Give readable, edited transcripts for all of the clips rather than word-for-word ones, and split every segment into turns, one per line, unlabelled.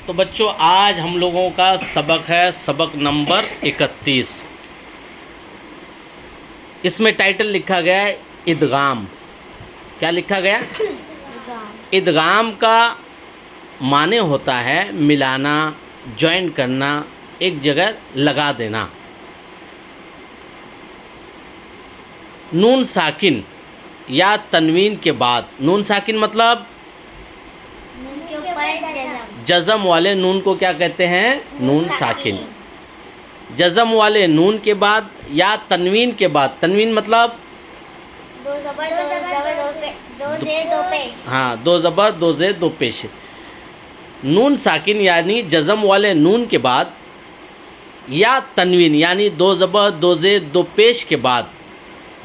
تو بچوں آج ہم لوگوں کا سبق ہے سبق نمبر 31۔ اس میں ٹائٹل لکھا گیا ہے ادغام۔ کیا لکھا گیا؟ ادغام کا معنی ہوتا ہے ملانا، جوائن کرنا، ایک جگہ لگا دینا۔ نون ساکن یا تنوین کے بعد، نون ساکن مطلب جزم والے نون کو کیا کہتے ہیں؟ نون ساکن۔ جزم والے نون کے بعد یا تنوین کے بعد، تنوین مطلب
دو پیش۔
ہاں، دو زبر دو زیر دو پیش۔ نون ساکن یعنی جزم والے نون کے بعد یا تنوین یعنی دو زبر دو زیر دو پیش کے بعد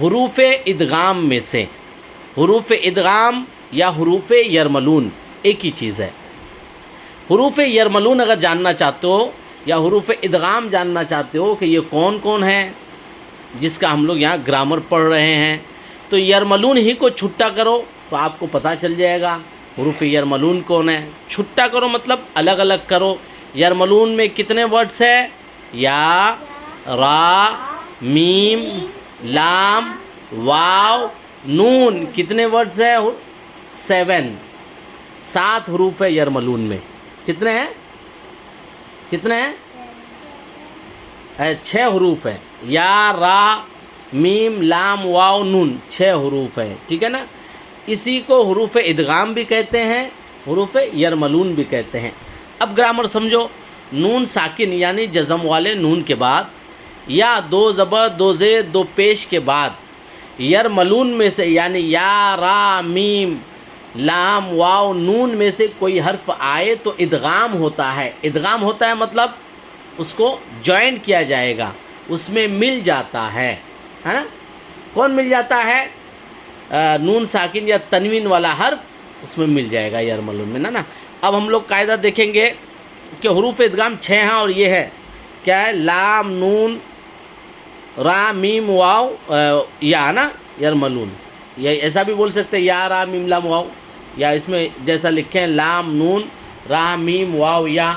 حروف ادغام میں سے، حروف ادغام یا حروف یرملون ایک ہی چیز ہے۔ حروف یرملون اگر جاننا چاہتے ہو یا حروف ادغام جاننا چاہتے ہو کہ یہ کون کون ہیں جس کا ہم لوگ یہاں گرامر پڑھ رہے ہیں، تو یرملون ہی کو چھٹا کرو تو آپ کو پتہ چل جائے گا حروف یرملون کون ہے۔ چھٹا کرو مطلب الگ الگ کرو۔ یرملون میں کتنے ورڈز ہیں؟ یا، را، میم، لام، واو، نون۔ کتنے ورڈز ہیں؟ 7 حروف ہے یرملون میں۔ کتنے ہیں؟ کتنے ہیں؟ 6 حروف ہے۔ یا، را، میم، لام، واو، نون، 6 حروف ہے، ٹھیک ہے نا۔ اسی کو حروف ادغام بھی کہتے ہیں، حروف یرملون بھی کہتے ہیں۔ اب گرامر سمجھو۔ نون ساکن یعنی جزم والے نون کے بعد یا دو زبر دو زیر دو پیش کے بعد یرملون میں سے یعنی یا، را، میم، لام، واو، نون میں سے کوئی حرف آئے تو ادغام ہوتا ہے۔ ادغام ہوتا ہے مطلب اس کو جوائن کیا جائے گا، اس میں مل جاتا ہے نا۔ کون مل جاتا ہے؟ نون ساکن یا تنوین والا حرف اس میں مل جائے گا یرملون میں نا۔ اب ہم لوگ قاعدہ دیکھیں گے کہ حروف ادغام 6 ہیں، اور یہ ہے کیا ہے؟ لام، نون، را، میم، واو، یا نا یرملون۔ یا ایسا بھی بول سکتے ہیں یا، را، میم، لام، واو، یا اس میں جیسا لکھیں لام، نون، را، میم، واو، یا،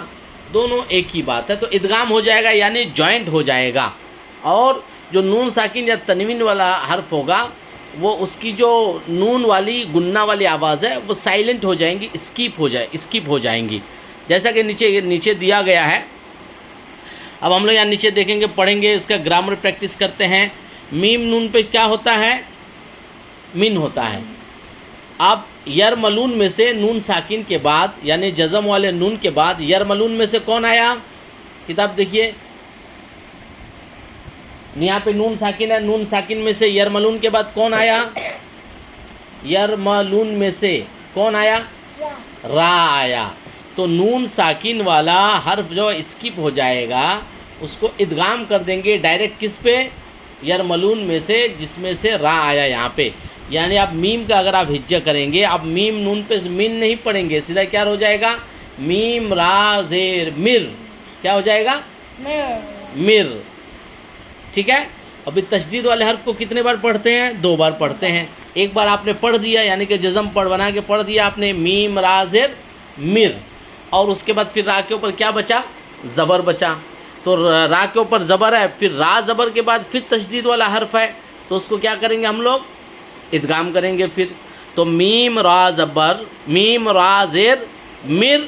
دونوں ایک ہی بات ہے۔ تو ادغام ہو جائے گا یعنی جوائنٹ ہو جائے گا، اور جو نون ساکن یا تنوین والا حرف ہوگا وہ اس کی جو نون والی گنہ والی آواز ہے وہ سائلنٹ ہو جائیں گی، اسکپ ہو جائیں گی، جیسا کہ نیچے دیا گیا ہے۔ اب ہم لوگ یہاں نیچے دیکھیں گے، پڑھیں گے، اس کا گرامر پریکٹس کرتے ہیں۔ میم نون پہ کیا ہوتا ہے؟ من ہوتا ہے۔ اب یرملون میں سے نون ساکن کے بعد یعنی جزم والے نون کے بعد یرملون میں سے کون آیا؟ کتاب دیکھیے، یہاں پہ نون ساکن ہے، نون ساکن میں سے یرملون کے بعد کون آیا؟ یرملون میں سے کون آیا؟ را آیا۔ تو نون ساکن والا حرف جو اسکپ ہو جائے گا اس کو ادغام کر دیں گے ڈائریکٹ کس پہ؟ یرملون میں سے، جس میں سے را آیا یہاں پہ۔ یعنی اب میم کا اگر آپ ہجہ کریں گے، اب میم نون پہ مین نہیں پڑھیں گے، سیدھا کیا ہو جائے گا؟ میم، را، زیر، مر۔ کیا ہو جائے گا؟ مر، ٹھیک ہے۔ ابھی تشدید والے حرف کو کتنے بار پڑھتے ہیں؟ 2 بار پڑھتے ہیں۔ ایک بار آپ نے پڑھ دیا یعنی کہ جزم بنا کے پڑھ دیا آپ نے، میم، را، زیر، مر، اور اس کے بعد پھر را کے اوپر کیا بچا؟ زبر بچا۔ تو را کے اوپر زبر ہے، پھر را زبر کے بعد پھر تشدید والا حرف ہے، تو اس کو کیا کریں گے ہم لوگ؟ ادغام کریں گے پھر۔ تو میم، را زبر، میم، را زیر، مر،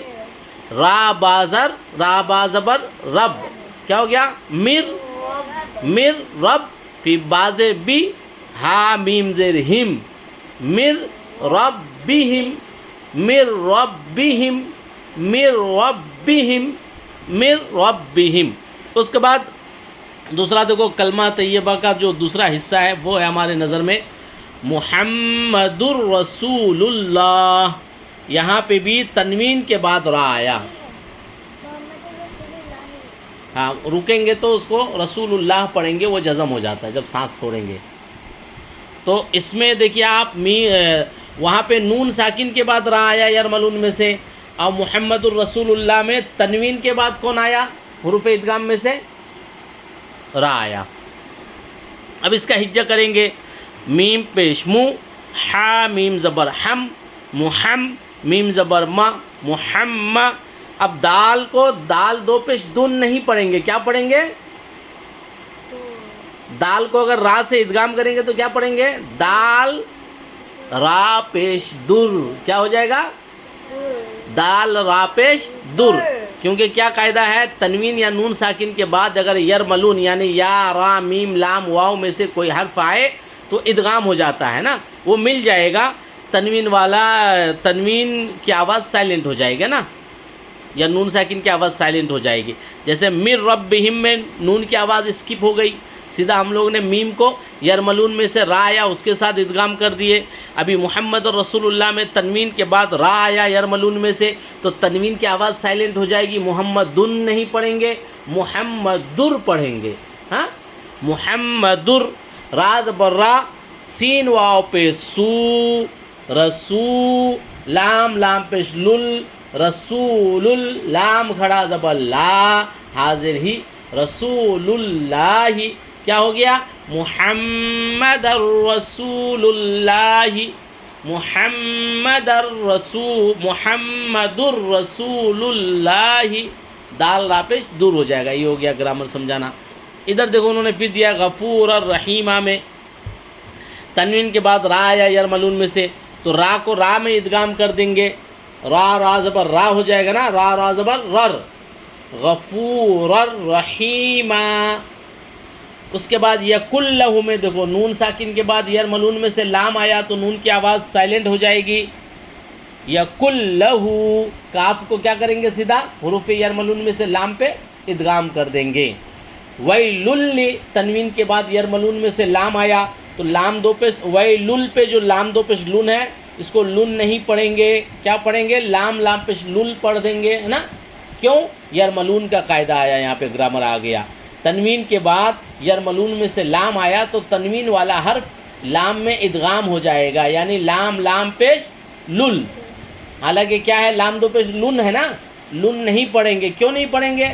را بازر، را بازبر، رب۔ کیا ہو گیا؟ مر، مر، رب، پھر باز بی، ہا میم زیر ہم، مر ربہم، مر ربہم، مر ربہم، مر ربہم۔ اس کے بعد دوسرا دیکھو، کلمہ طیبہ کا جو دوسرا حصہ ہے وہ ہے ہمارے نظر میں محمد الرسول اللہ۔ یہاں پہ بھی تنوین کے بعد را آیا۔ ہاں، رکیں گے تو اس کو رسول اللہ پڑھیں گے، وہ جزم ہو جاتا ہے جب سانس توڑیں گے۔ تو اس میں دیکھیے آپ وہاں پہ نون ساکن کے بعد را آیا یرملون میں سے، اور محمد الرسول اللہ میں تنوین کے بعد کون آیا؟ حروف ادغام میں سے را آیا۔ اب اس کا ہجہ کریں گے، میم پیش مو، ہا میم زبر ہم، محم، میم زبر ما، محمد، اب دال کو دال دو پیش دون نہیں پڑھیں گے، کیا پڑھیں گے؟ دال کو اگر را سے ادغام کریں گے تو کیا پڑھیں گے؟ دال را پیش در، کیا ہو جائے گا؟ دال را پیش در، کیونکہ کیا قاعدہ ہے؟ تنوین یا نون ساکن کے بعد اگر یرملون یعنی یا را میم لام واو میں سے کوئی حرف آئے تو ادغام ہو جاتا ہے نا، وہ مل جائے گا، تنوین والا تنوین کی آواز سائلنٹ ہو جائے گا نا، یا نون ساکن کی آواز سائلنٹ ہو جائے گی. جیسے مر ربہم میں نون کی آواز اسکپ ہو گئی، سیدھا ہم لوگوں نے میم کو یرملون میں سے را آیا اس کے ساتھ ادغام کر دیے. ابھی محمد رسول اللہ میں تنوین کے بعد را آیا یرملون میں سے تو تنوین کی آواز سائلنٹ ہو جائے گی، محمدن نہیں پڑھیں گے، محمدر پڑھیں گے. ہاں محمدر، را زبر را، سین واو پہ سو، رسو، لام لام پیش لل، رسول، لام کھڑا زبر لا، حاضر ہی، رسول اللہ، کیا ہو گیا؟ محمد الرسول اللہ، محمد الرسول اللہ، دال را پیش دور ہو جائے گا. یہ ہو گیا گرامر سمجھانا. ادھر دیکھو انہوں نے پھر دیا غفور الرحیمہ میں تنوین کے بعد را یا یرملون میں سے تو را کو را میں ادغام کر دیں گے، را زبر را ہو جائے گا نا، را زبر رر، غفور الرحیمہ. اس کے بعد یکل لہو میں دیکھو نون ساکن کے بعد یرملون میں سے لام آیا تو نون کی آواز سائلنٹ ہو جائے گی. یکل لہو، کاف کو کیا کریں گے؟ سیدھا حروف یرملون میں سے لام پہ ادغام کر دیں گے. ویلل، تنوین کے بعد یرملون میں سے لام آیا تو لام دو پیش، ویلل پہ جو لام دو پیش لون ہے اس کو لون نہیں پڑھیں گے، کیا پڑھیں گے؟ لام لام پیش لل پڑھ دیں گے، ہے نا. کیوں؟ یرملون کا قاعدہ آیا، یہاں پہ گرامر آ گیا. تنوین کے بعد یرملون میں سے لام آیا تو تنوین والا حرف لام میں ادغام ہو جائے گا، یعنی لام لام پیش لل. حالانکہ کیا ہے؟ لام دو پیش لن ہے نا، لن نہیں پڑھیں گے. کیوں نہیں پڑھیں گے؟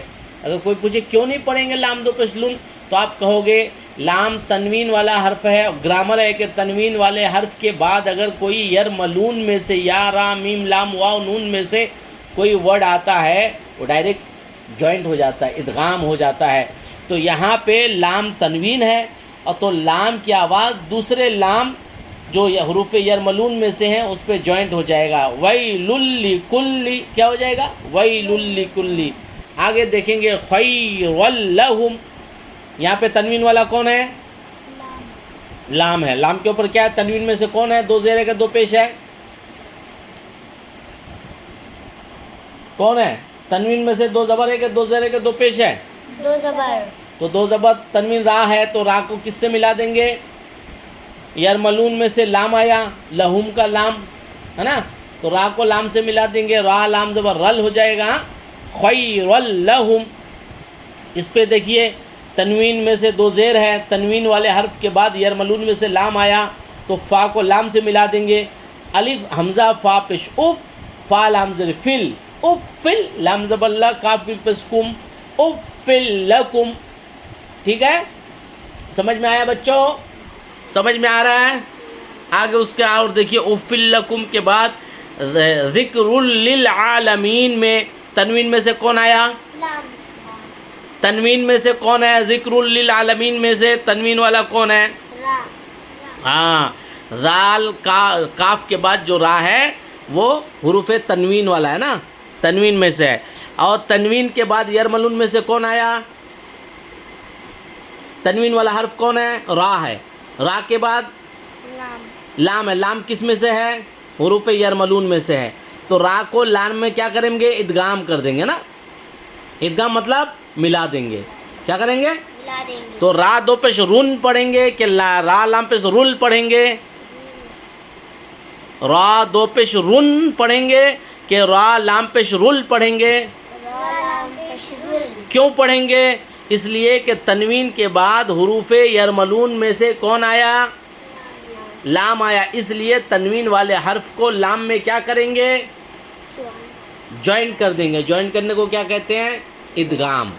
اگر کوئی پوچھے کیوں نہیں پڑھیں گے لام دو پیش لن تو آپ کہو گے لام تنوین والا حرف ہے، گرامر ہے کہ تنوین والے حرف کے بعد اگر کوئی یرملون میں سے یا را میم لام واو نون میں سے کوئی ورڈ آتا ہے وہ ڈائریکٹ جوائنٹ ہو جاتا ہے، ادغام ہو جاتا ہے. تو یہاں پہ لام تنوین ہے اور تو لام کی آواز دوسرے لام جو حروف یرملون میں سے ہیں اس پہ جوائنٹ ہو جائے گا. ویل لکل، کیا ہو جائے گا؟ ویل لکل. آگے دیکھیں گے خیر لہم، یہاں پہ تنوین والا کون ہے؟ لام ہے. لام کے اوپر کیا ہے؟ تنوین میں سے کون ہے؟ دو زیر کے دو پیش ہے، کون ہے؟ تنوین میں سے دو زبر ہے کہ دو زیر کے دو پیش ہے؟
دو زبر.
تو دو زبر تنوین را ہے تو را کو کس سے ملا دیں گے؟ یرملون میں سے لام آیا، لہم کا لام ہے نا، تو را کو لام سے ملا دیں گے، را لام زبر رل ہو جائے گا. خیر لہم. اس پہ دیکھیے تنوین میں سے دو زیر ہے، تنوین والے حرف کے بعد یرملون میں سے لام آیا تو فا کو لام سے ملا دیں گے. الف حمزہ فا پیش اف، فا لام زیر فل، اف فل، لام زبر لا، کاف پیش کم، اف فل لکم. ٹھیک ہے، سمجھ میں آیا بچوں؟ سمجھ میں آ رہا ہے؟ آگے اس کے اور دیکھیے اف لکم کے بعد ذکر للعالمین میں تنوین میں سے کون آیا؟
لام.
تنوین میں سے کون ہے؟ ذکر للعالمین میں سے تنوین والا کون ہے؟
را.
ہاں، ذال کاف کے بعد جو را ہے وہ حروف تنوین والا ہے نا، تنوین میں سے ہے. اور تنوین کے بعد یرملون میں سے کون آیا؟ تنوین والا حرف کون ہے؟ را ہے. را کے بعد
لام.
لام ہے. لام کس میں سے ہے؟ حروف یرملون میں سے ہے. تو را کو لام میں کیا کریں گے؟ ادغام کر دیں گے نا. ادغام مطلب ملا دیں گے. کیا کریں گے؟
ملا دیں گے.
تو را دو پیش رن پڑھیں گے کہ را لام پیش رل پڑھیں گے؟ را دو پیش رن پڑھیں گے کہ را لام پیش رل پڑھیں گے؟
را لام پیش رل.
کیوں پڑھیں گے؟ اس لیے کہ تنوین کے بعد حروف یرملون میں سے کون آیا؟ لام آیا. اس لیے تنوین والے حرف کو لام میں کیا کریں گے؟ جوائنٹ کر دیں گے. جوائنٹ کرنے کو کیا کہتے ہیں؟ ادغام.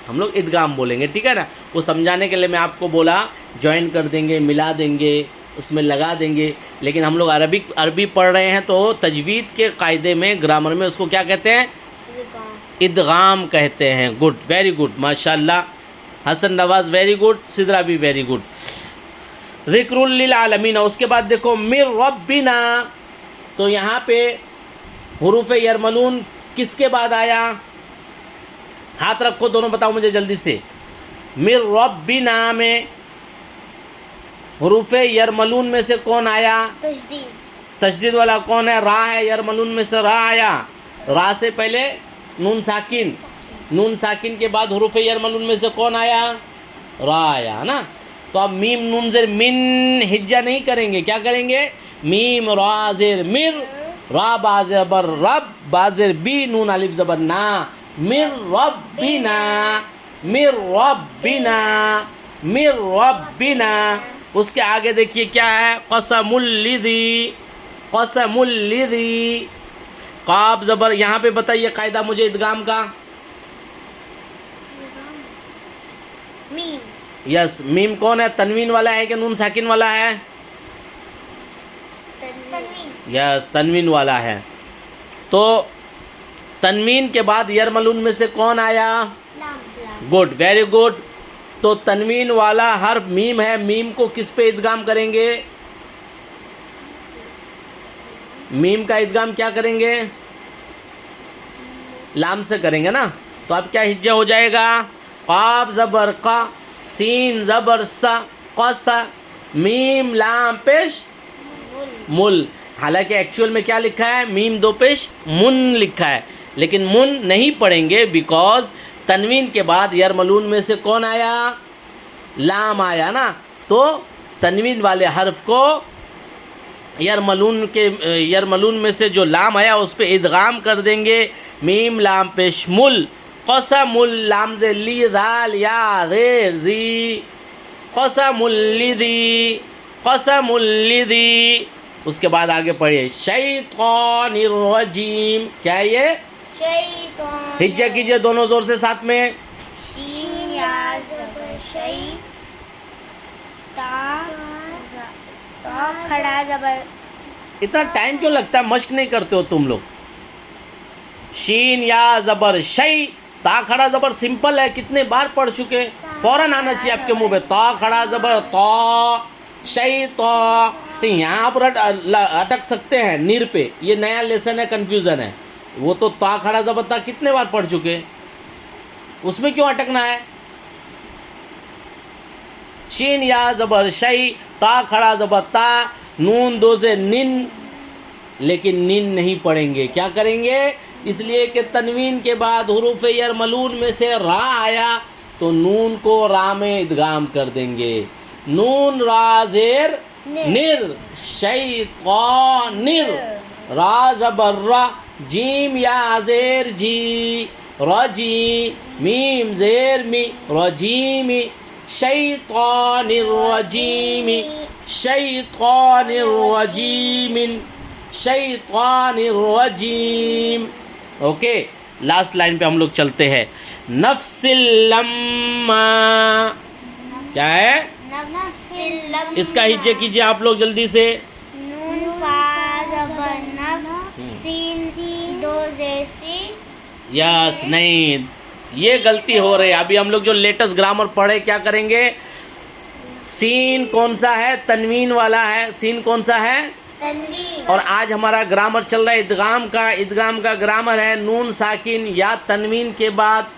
ہم لوگ ادغام بولیں گے، ٹھیک ہے نا. وہ سمجھانے کے لیے میں آپ کو بولا جوائنٹ کر دیں گے، ملا دیں گے، اس میں لگا دیں گے. لیکن ہم لوگ عربی پڑھ رہے ہیں تو تجوید کے قاعدے میں، گرامر میں اس کو کیا کہتے ہیں؟ ادغام کہتے ہیں. گڈ، ویری گڈ، ماشاء اللہ. حسن نواز ویری گڈ، سدرا بھی ویری گڈ. ذکر للعالمین. اس کے بعد دیکھو من ربنا، تو یہاں پہ حروف یرملون کس کے بعد آیا؟ ہاتھ رکھو دونوں، بتاؤ مجھے جلدی سے. من ربنا میں حروف یرملون میں سے کون آیا؟
تشدید.
تشدید والا کون ہے؟ را ہے. یرملون میں سے را آیا. را سے پہلے نون ساکن، نون ساکن کے بعد حروف یرملون میں سے کون آیا؟ را آیا نا. تو اب میم نون زیر من ہجا نہیں کریں گے، کیا کریں گے؟ میم را زیر مر، را با زبر رب، با زیر بی، نون الف زبر نا. مر ربنا، مر ربنا، مر ربنا. اس کے آگے دیکھیے کیا ہے؟ قسم الذی، قسم الذی. قاف زبر، یہاں پہ بتائیے قاعدہ مجھے ادغام کا.
میم.
یس، میم کون ہے؟ تنوین والا ہے کہ نون ساکن والا ہے؟
تنوین.
یس، تنوین والا ہے. تو تنوین کے بعد یرملون میں سے کون آیا؟
لام.
Good, very good. تو تنوین والا حرف میم ہے، میم کو کس پہ ادغام کریں گے؟ میم کا ادغام کیا کریں گے؟ لام سے کریں گے نا. تو اب کیا ہجہ ہو جائے گا؟ قاف زبر قا، سین زبر سا، قسا، میم لام پیش مل. حالانکہ ایکچوئل میں کیا لکھا ہے؟ میم دو پیش من لکھا ہے، لیکن من نہیں پڑھیں گے بیکاز تنوین کے بعد یرملون میں سے کون آیا؟ لام آیا نا. تو تنوین والے حرف کو یرملون میں سے جو لام آیا اس پہ ادغام کر دیں گے. میم لام پیش مل، قسم اللام سے لی ذال یا غیر زی، قسم الذی، قسم الذی. اس کے بعد آگے پڑھیے شیطان الرجیم. کیا ہے یہ؟
شیطان.
ہجہ کیجئے دونوں زور سے ساتھ میں.
شین یا زبر شی، تا تا کھڑا زبر.
اتنا ٹائم کیوں لگتا ہے؟ مشق نہیں کرتے ہو تم لوگ. شین یا زبر شی، تا کھڑا زبر سمپل ہے، کتنے بار پڑھ چکے، فوراً آنا چاہیے آپ کے منہ پہ. تا کھڑا زبر تا، شی تا. یہاں پر اٹک سکتے ہیں نیر پہ، یہ نیا لیسن ہے، کنفیوژن ہے. وہ تو تا کھڑا زبر تا کتنے بار پڑھ چکے، اس میں کیوں اٹکنا ہے؟ شین یا زبر شی، تا کھڑا زبر تا، نون دو سے نن، لیکن نن نہیں پڑھیں گے. کیا کریں گے؟ اس لیے کہ تنوین کے بعد حروف یرملون میں سے را آیا تو نون کو را میں ادغام کر دیں گے. نون را زیر نر، شیطان نر، را زبر را، جیم یا زیر جی، رجی، میم زیر می، رجیمی، شیطان الرجیم، شیطان الرجیم، شیطان الرجیم. اوکے، لاسٹ لائن پہ ہم لوگ چلتے ہیں. نفس اللمہ. کیا ہے؟ اس کا ہجے کیجئے آپ لوگ جلدی سے.
نون فا زبر نف، سین دو زیر سی.
یس، نہیں، یہ غلطی ہو رہی ہے. ابھی ہم لوگ جو لیٹسٹ گرامر پڑھے کیا کریں گے؟ سین کون سا ہے؟ تنوین والا ہے. سین کون سا ہے؟
تنوین.
اور آج ہمارا گرامر چل رہا ہے ادغام کا. ادغام کا گرامر ہے نون ساکن یا تنوین کے بعد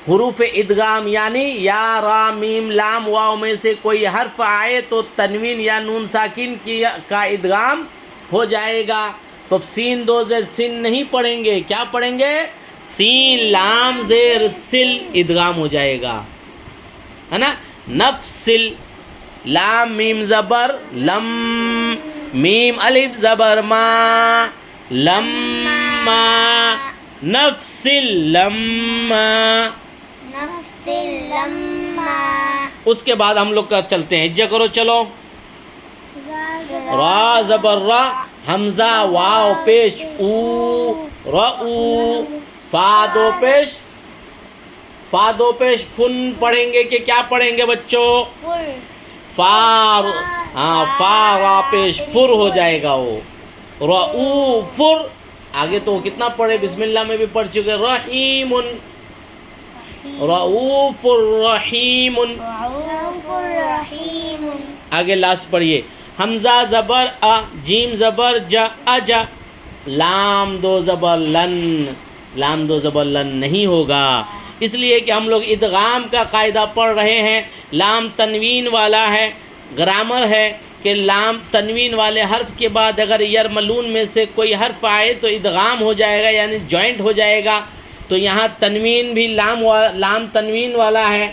حروف ادغام، یعنی یا را میم لام واو میں سے کوئی حرف آئے تو تنوین یا نون ساکن کا ادغام ہو جائے گا. تو سین دو زیر سن نہیں پڑھیں گے، کیا پڑھیں گے؟ سین لام زیر سل ادغام ہو جائے گا، ہے نا. نفسل، لام میم زبر لم، میم الف زبر ما، لما، نفسل لما.
نفس لما.
اس کے بعد ہم لوگ کا چلتے ہیں. ہجہ کرو چلو. را زبر را، حمزہ واو پیش او، رؤ، فا دو پیش فن پڑھیں گے کہ کیا پڑھیں گے بچوں؟ فا. ہاں، فا را پیش فر ہو جائے گا. وہ رؤ فر، آگے تو کتنا پڑھے، بسم اللہ میں بھی پڑھ چکے، رحیم، رؤوف الرحیم.
رؤوف الرحیم.
آگے لاسٹ پڑھیے، حمزہ زبر ا، جیم زبر ج، اجا، لام دو زبر لن، لام دو زبر لن نہیں ہوگا، اس لیے کہ ہم لوگ ادغام کا قاعدہ پڑھ رہے ہیں. لام تنوین والا ہے، گرامر ہے کہ لام تنوین والے حرف کے بعد اگر یرملون میں سے کوئی حرف آئے تو ادغام ہو جائے گا، یعنی جوائنٹ ہو جائے گا. تو یہاں تنوین بھی لام تنوین والا ہے،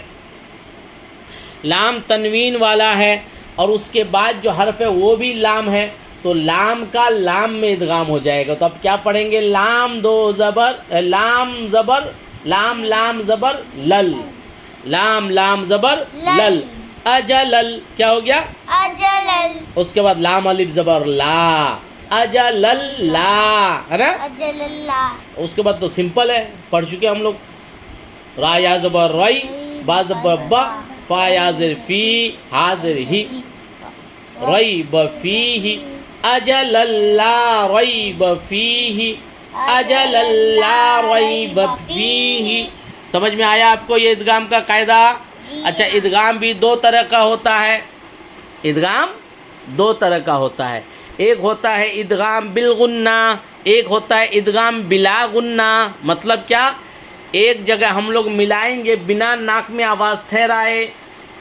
لام تنوین والا ہے، اور اس کے بعد جو حرف ہے وہ بھی لام ہے، تو لام کا لام میں ادغام ہو جائے گا. تو اب کیا پڑھیں گے، لام دو زبر، لام زبر، لام لام زبر لل، لام لام زبر لل، اجلل، کیا ہو گیا،
اجلل.
اس کے بعد لام الف زبر لا، اجلل لا، ہے نا.
اجل اللہ.
اس کے بعد تو سمپل ہے، پڑھ چکے ہم لوگ، را یا زبر رائی، با زبر با، فا یا زر فی، حاضر ہی، ریب فیہ، اجل اللہ ریب فیہ، اجل اللہ ریب فیہ. سمجھ میں آیا آپ کو یہ ادغام کا قاعدہ؟ اچھا، ادغام بھی دو طرح کا ہوتا ہے، ادغام دو طرح کا ہوتا ہے. ایک ہوتا ہے ادغام بالغنہ، ایک ہوتا ہے ادغام بلا غنہ. مطلب کیا، ایک جگہ ہم لوگ ملائیں گے بنا ناک میں آواز ٹھہرائے،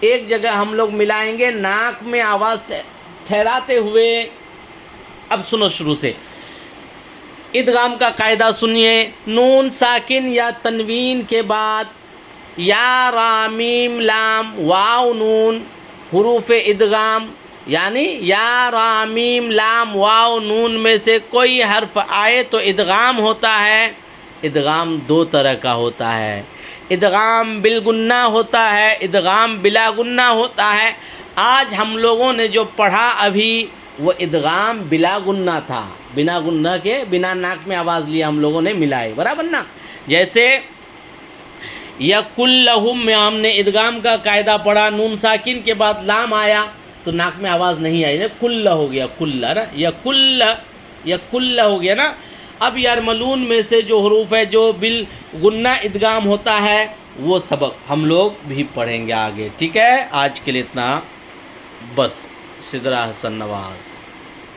ایک جگہ ہم لوگ ملائیں گے ناک میں آواز ٹھہراتے ہوئے. اب سنو شروع سے، ادغام کا قاعدہ سنیے. نون ساکن یا تنوین کے بعد یا را میم لام واو نون حروف ادغام، یعنی یا را میم لام واو نون میں سے کوئی حرف آئے تو ادغام ہوتا ہے. ادغام دو طرح کا ہوتا ہے، ادغام بالغنہ ہوتا ہے، ادغام بلا غنہ ہوتا ہے. آج ہم لوگوں نے جو پڑھا ابھی وہ ادغام بلا غنہ تھا، بنا غنہ کے، بنا ناک میں آواز لیا ہم لوگوں نے ملائے، برابر نا. جیسے یکلہم میں ہم نے ادغام کا قاعدہ پڑھا، نون ساکن کے بعد لام آیا تو ناک میں آواز نہیں آئی، کل ہو گیا، کل نا، یکل ہو گیا نا. اب یرملون میں سے جو حروف ہے جو بالغنہ ادغام ہوتا ہے وہ سبق ہم لوگ بھی پڑھیں گے آگے. ٹھیک ہے، آج کے لیے اتنا بس. سدرا حسن نواز.